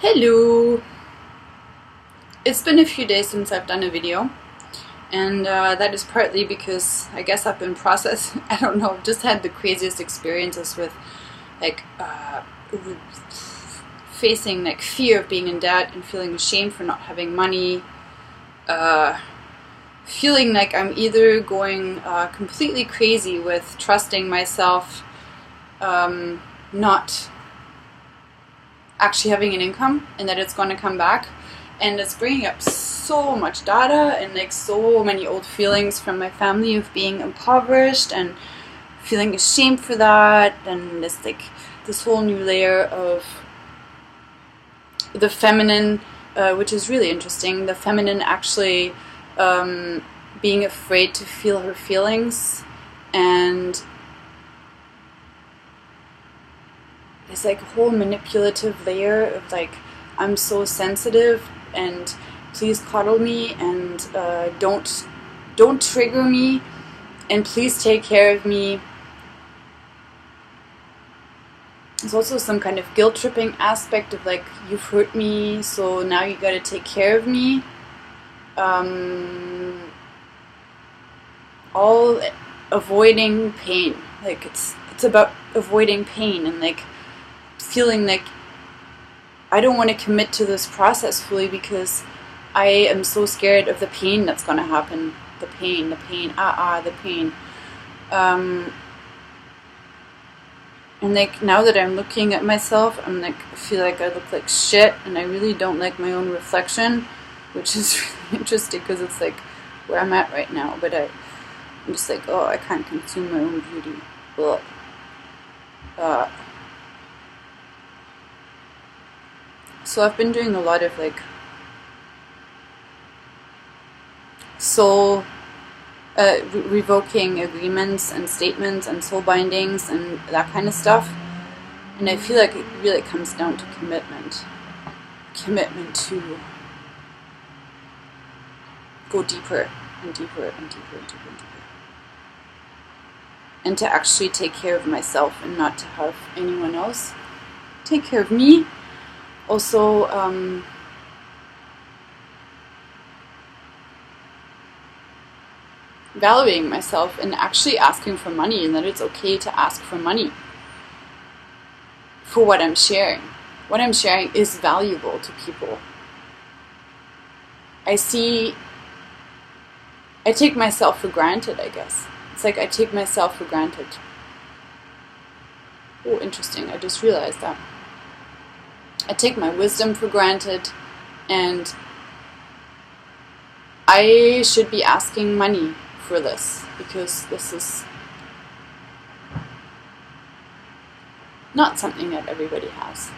Hello! It's been a few days since I've done a video, and that is partly because I guess I've been processing, I don't know, just had the craziest experiences with like facing like fear of being in debt and feeling ashamed for not having money, feeling like I'm either going completely crazy with trusting myself, not actually having an income and that it's going to come back, and it's bringing up so much data and like so many old feelings from my family of being impoverished and feeling ashamed for that, and this whole new layer of the feminine, which is really interesting, the feminine actually being afraid to feel her feelings, and it's like a whole manipulative layer of like, I'm so sensitive and please coddle me and don't trigger me and please take care of me. There's also some kind of guilt tripping aspect of like, you've hurt me, so now you gotta take care of me. All avoiding pain. Like it's about avoiding pain and like feeling like I don't want to commit to this process fully because I am so scared of the pain that's going to happen. The pain. The pain. And like now that I'm looking at myself, I'm like, I feel like I look like shit and I really don't like my own reflection, which is really interesting because it's like where I'm at right now. But I'm just like, oh, I can't consume my own beauty. Ugh. So I've been doing a lot of like soul revoking agreements and statements and soul bindings and that kind of stuff, and I feel like it really comes down to commitment to go deeper and deeper and deeper and deeper and deeper, and to actually take care of myself and not to have anyone else take care of me. Also, valuing myself and actually asking for money, and that it's okay to ask for money for what I'm sharing. What I'm sharing is valuable to people. I take myself for granted, I guess. It's like I take myself for granted. Oh, interesting. I just realized that. I take my wisdom for granted, and I should be asking money for this because this is not something that everybody has.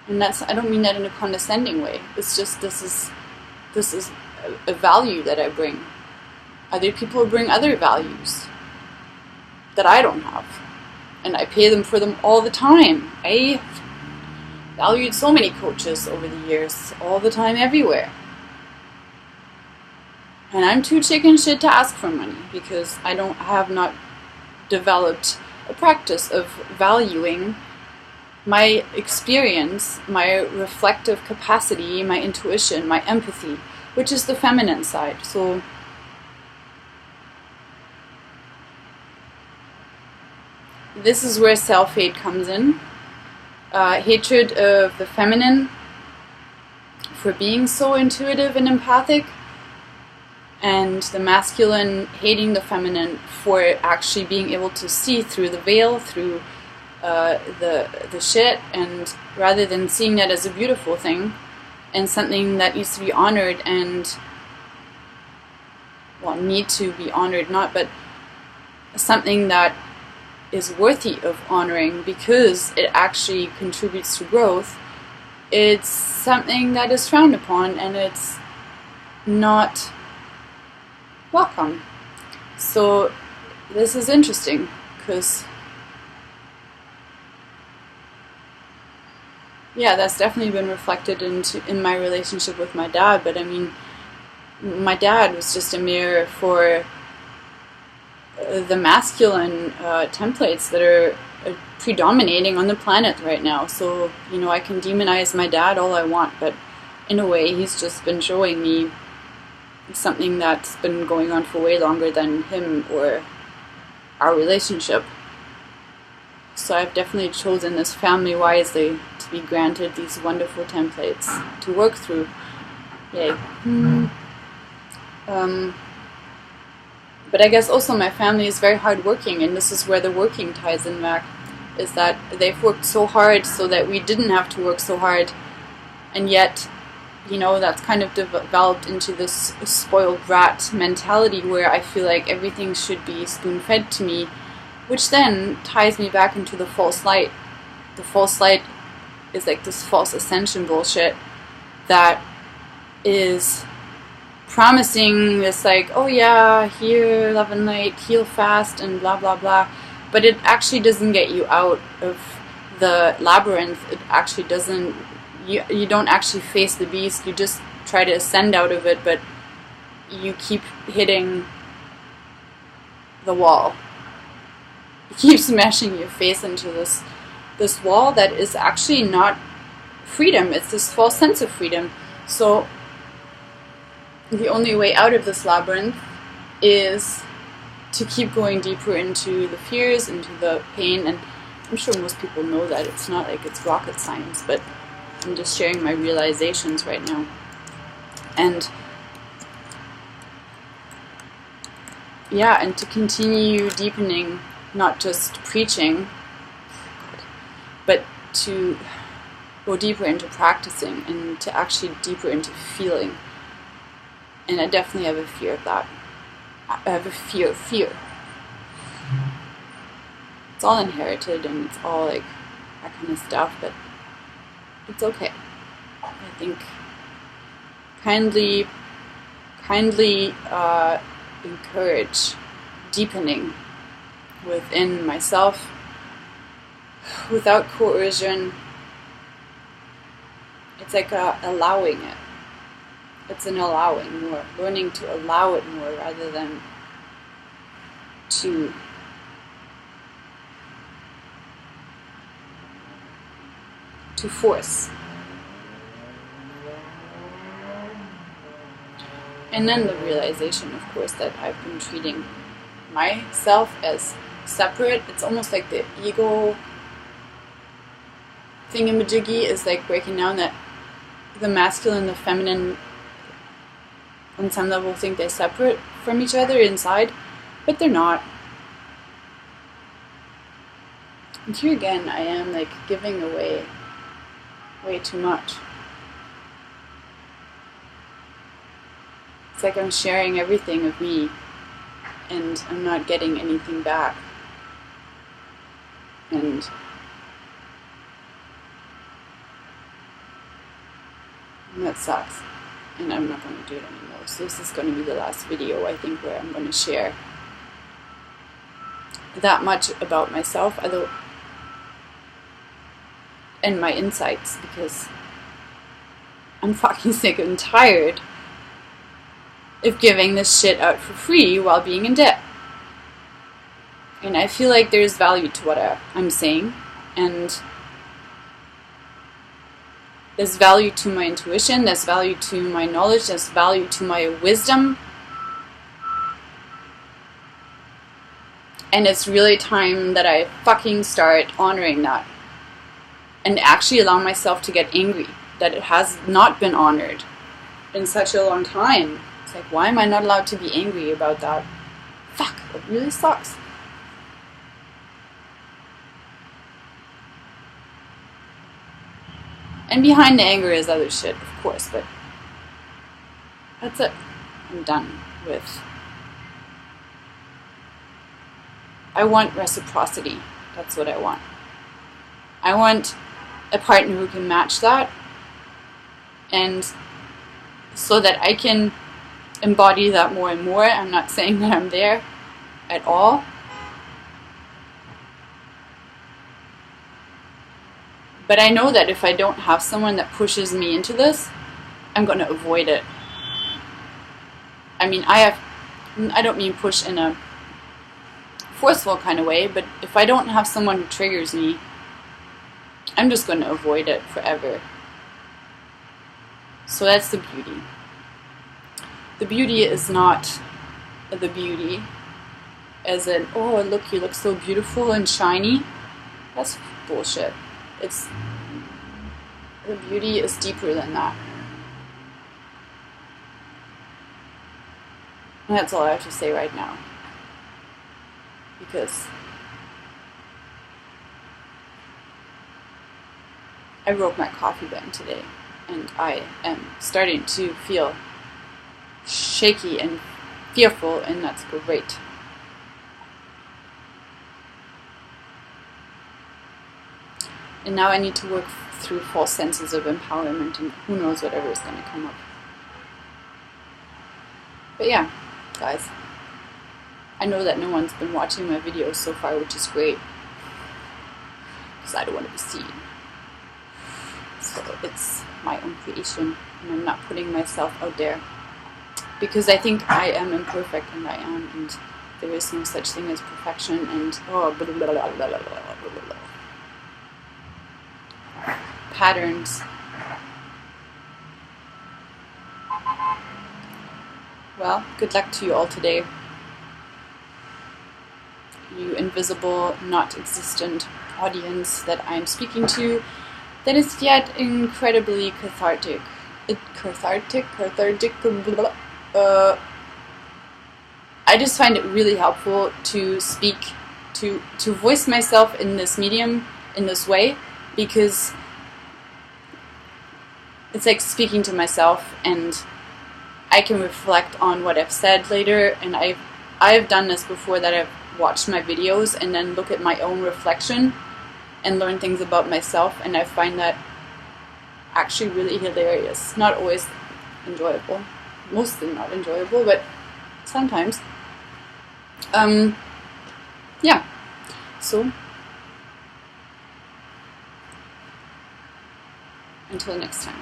And I don't mean that in a condescending way. It's just this is a value that I bring. Other people bring other values that I don't have, and I pay them for them all the time. I valued so many coaches over the years, all the time, everywhere. And I'm too chicken shit to ask for money because I have not developed a practice of valuing my experience, my reflective capacity, my intuition, my empathy, which is the feminine side. So this is where self-hate comes in. Hatred of the feminine for being so intuitive and empathic, and the masculine hating the feminine for actually being able to see through the veil, through the shit, and rather than seeing that as a beautiful thing and something that needs to be honored and, well, need to be honored, not, but something that is worthy of honoring because it actually contributes to growth. It's something that is frowned upon and it's not welcome. So this is interesting because, yeah, that's definitely been reflected in my relationship with my dad. But I mean, my dad was just a mirror for the masculine templates that are predominating on the planet right now. So, you know, I can demonize my dad all I want, but in a way, he's just been showing me something that's been going on for way longer than him or our relationship. So I've definitely chosen this family wisely to be granted these wonderful templates to work through. Yay. But I guess also my family is very hardworking, and this is where the working ties in back, is that they've worked so hard so that we didn't have to work so hard, and yet, you know, that's kind of developed into this spoiled brat mentality where I feel like everything should be spoon-fed to me, which then ties me back into the false light. The false light is like this false ascension bullshit that is promising this like, oh yeah, here, love and light, heal fast, and blah blah blah, but it actually doesn't get you out of the labyrinth. It actually doesn't, you don't actually face the beast, you just try to ascend out of it, but you keep hitting the wall. You keep smashing your face into this wall that is actually not freedom, it's this false sense of freedom. So the only way out of this labyrinth is to keep going deeper into the fears, into the pain, and I'm sure most people know that. It's not like it's rocket science, but I'm just sharing my realizations right now. And yeah, and to continue deepening, not just preaching, but to go deeper into practicing and to actually deeper into feeling. And I definitely have a fear of that. I have a fear of fear. It's all inherited and it's all like that kind of stuff, but it's okay. I think kindly encourage deepening within myself without coercion. It's like allowing it. It's an allowing more, learning to allow it more rather than to force. And then the realization, of course, that I've been treating myself as separate. It's almost like the ego thingamajiggy is like breaking down, that the masculine and the feminine on some level think they're separate from each other inside, but they're not. And here again, I am like giving away way too much. It's like I'm sharing everything of me and I'm not getting anything back. And that sucks. And I'm not going to do it anymore. So this is going to be the last video, I think, where I'm going to share that much about myself, and my insights, because I'm fucking sick and tired of giving this shit out for free while being in debt. And I feel like there's value to what I'm saying, and there's value to my intuition, there's value to my knowledge, there's value to my wisdom. And it's really time that I fucking start honoring that. And actually allow myself to get angry that it has not been honored in such a long time. It's like, why am I not allowed to be angry about that? Fuck, it really sucks. And behind the anger is other shit, of course, but that's it. I'm done with. I want reciprocity. That's what I want. I want a partner who can match that, and so that I can embody that more and more. I'm not saying that I'm there at all. But I know that if I don't have someone that pushes me into this, I'm going to avoid it. I mean, I don't mean push in a forceful kind of way, but if I don't have someone who triggers me, I'm just going to avoid it forever. So that's the beauty. The beauty is not the beauty as in, oh look, you look so beautiful and shiny. That's bullshit. The beauty is deeper than that. And that's all I have to say right now. Because I broke my coffee band today, and I am starting to feel shaky and fearful, and that's great. And now I need to work through false senses of empowerment, and who knows whatever is going to come up. But yeah, guys, I know that no one's been watching my videos so far, which is great, because I don't want to be seen. So it's my own creation, and I'm not putting myself out there, because I think I am imperfect, and I am, and there is no such thing as perfection, and patterns. Well, good luck to you all today. You invisible, not existent audience that I'm speaking to, that is yet incredibly cathartic. I just find it really helpful to speak, to voice myself in this medium, in this way, because it's like speaking to myself, and I can reflect on what I've said later, and I've done this before, that I've watched my videos and then look at my own reflection and learn things about myself, and I find that actually really hilarious. Not always enjoyable, mostly not enjoyable, but sometimes. Yeah, so until next time.